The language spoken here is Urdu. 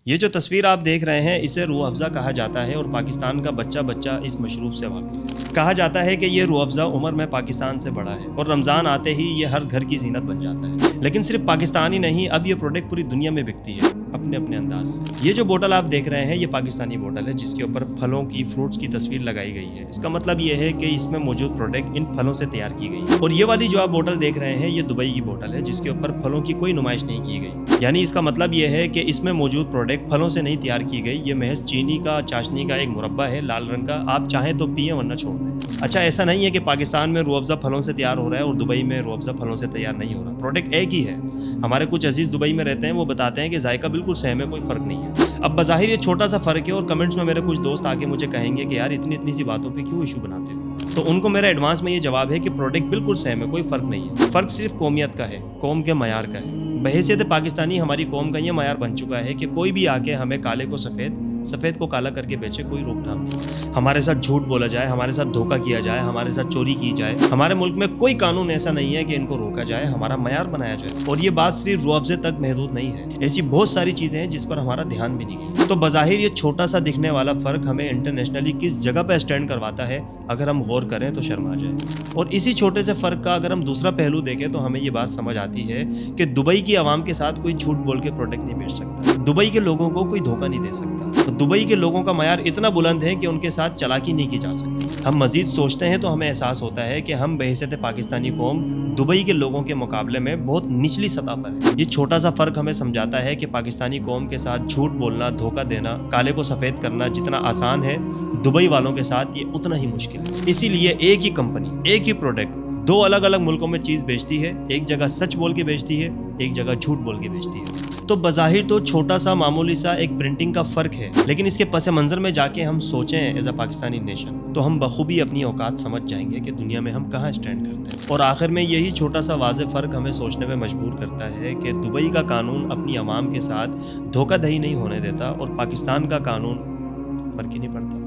یہ جو تصویر آپ دیکھ رہے ہیں اسے روح افزا کہا جاتا ہے اور پاکستان کا بچہ بچہ اس مشروب سے واقف ہے۔ کہا جاتا ہے کہ یہ روح افزا عمر میں پاکستان سے بڑا ہے اور رمضان آتے ہی یہ ہر گھر کی زینت بن جاتا ہے۔ لیکن صرف پاکستان ہی نہیں، اب یہ پروڈکٹ پوری دنیا میں بکتی ہے اپنے اپنے انداز سے۔ یہ جو بوتل آپ دیکھ رہے ہیں یہ پاکستانی بوتل ہے جس کے اوپر پھلوں کی فروٹس کی تصویر لگائی گئی ہے۔ اس کا مطلب یہ ہے کہ اس میں موجود پروڈکٹ ان پھلوں سے تیار کی گئی ہے۔ اور یہ والی جو آپ بوتل دیکھ رہے ہیں یہ دبئی کی بوتل ہے جس کے اوپر پھلوں کی کوئی نمائش نہیں کی گئی، یعنی اس کا مطلب یہ ہے کہ اس میں موجود پروڈکٹ پھلوں سے نہیں تیار کی گئی، یہ محض چینی کا چاشنی کا ایک مربع ہے لال رنگ کا، آپ چاہیں تو پیئیں ورنہ چھوڑ دیں۔ اچھا، ایسا نہیں ہے کہ پاکستان میں روح افزا پھلوں سے تیار ہو رہا ہے اور دبئی میں روح افزا پھلوں سے تیار نہیں ہو رہا، پروڈکٹ ایک ہی ہے۔ ہمارے کچھ عزیز دبئی میں رہتے ہیں، وہ بتاتے ہیں کہ ذائقہ بالکل سیم ہے، کوئی فرق نہیں ہے۔ اب بظاہر یہ چھوٹا سا فرق ہے اور کمنٹس میں میرے کچھ دوست آ کے مجھے کہیں گے کہ یار اتنی سی باتوں پہ کیوں ایشو بناتے ہو، تو ان کو میرا ایڈوانس میں یہ جواب ہے کہ پروڈکٹ بالکل سیم ہے، کوئی فرق نہیں ہے۔ فرق صرف قومیت کا ہے، قوم کے معیار کا ہے۔ بحیثیت پاکستانی ہماری قوم کا یہ معیار بن چکا ہے کہ کوئی بھی آ کے ہمیں کالے کو سفید کو کالا کر کے بیچے، کوئی روک ٹھام نہیں۔ ہمارے ساتھ جھوٹ بولا جائے، ہمارے ساتھ دھوکہ کیا جائے، ہمارے ساتھ چوری کی جائے، ہمارے ملک میں کوئی قانون ایسا نہیں ہے کہ ان کو روکا جائے، ہمارا معیار بنایا جائے۔ اور یہ بات صرف روح افزے تک محدود نہیں ہے، ایسی بہت ساری چیزیں ہیں جس پر ہمارا دھیان بھی نہیں گیا۔ تو بظاہر یہ چھوٹا سا دکھنے والا فرق ہمیں انٹرنیشنلی کس جگہ پہ اسٹینڈ کرواتا ہے، اگر ہم غور کریں تو شرما جائے۔ اور اسی چھوٹے سے فرق کا اگر ہم دوسرا پہلو دیکھیں تو ہمیں یہ بات سمجھ آتی ہے کہ دبئی کی عوام کے ساتھ کوئی جھوٹ بول کے پروڈکٹ نہیں بیچ سکتا، دبئی کے لوگوں کو کوئی دھوکہ نہیں دے سکتا۔ دبئی کے لوگوں کا معیار اتنا بلند ہے کہ ان کے ساتھ چالاکی نہیں کی جا سکتی۔ ہم مزید سوچتے ہیں تو ہمیں احساس ہوتا ہے کہ ہم بحیثیت پاکستانی قوم دبئی کے لوگوں کے مقابلے میں بہت نچلی سطح پر ہے۔ یہ چھوٹا سا فرق ہمیں سمجھاتا ہے کہ پاکستانی قوم کے ساتھ جھوٹ بولنا، دھوکہ دینا، کالے کو سفید کرنا جتنا آسان ہے، دبئی والوں کے ساتھ یہ اتنا ہی مشکل ہے۔ اسی لیے ایک ہی کمپنی، ایک ہی پروڈکٹ دو الگ الگ ملکوں میں چیز بیچتی ہے، ایک جگہ سچ بول کے بیچتی ہے، ایک جگہ جھوٹ بول کے بیچتی ہے۔ تو بظاہر تو چھوٹا سا معمولی سا ایک پرنٹنگ کا فرق ہے، لیکن اس کے پس منظر میں جا کے ہم سوچیں ایز اے پاکستانی نیشن تو ہم بخوبی اپنی اوقات سمجھ جائیں گے کہ دنیا میں ہم کہاں اسٹینڈ کرتے ہیں۔ اور آخر میں یہی چھوٹا سا واضح فرق ہمیں سوچنے میں مجبور کرتا ہے کہ دبئی کا قانون اپنی عوام کے ساتھ دھوکہ دہی نہیں ہونے دیتا اور پاکستان کا قانون فرق ہی نہیں پڑتا۔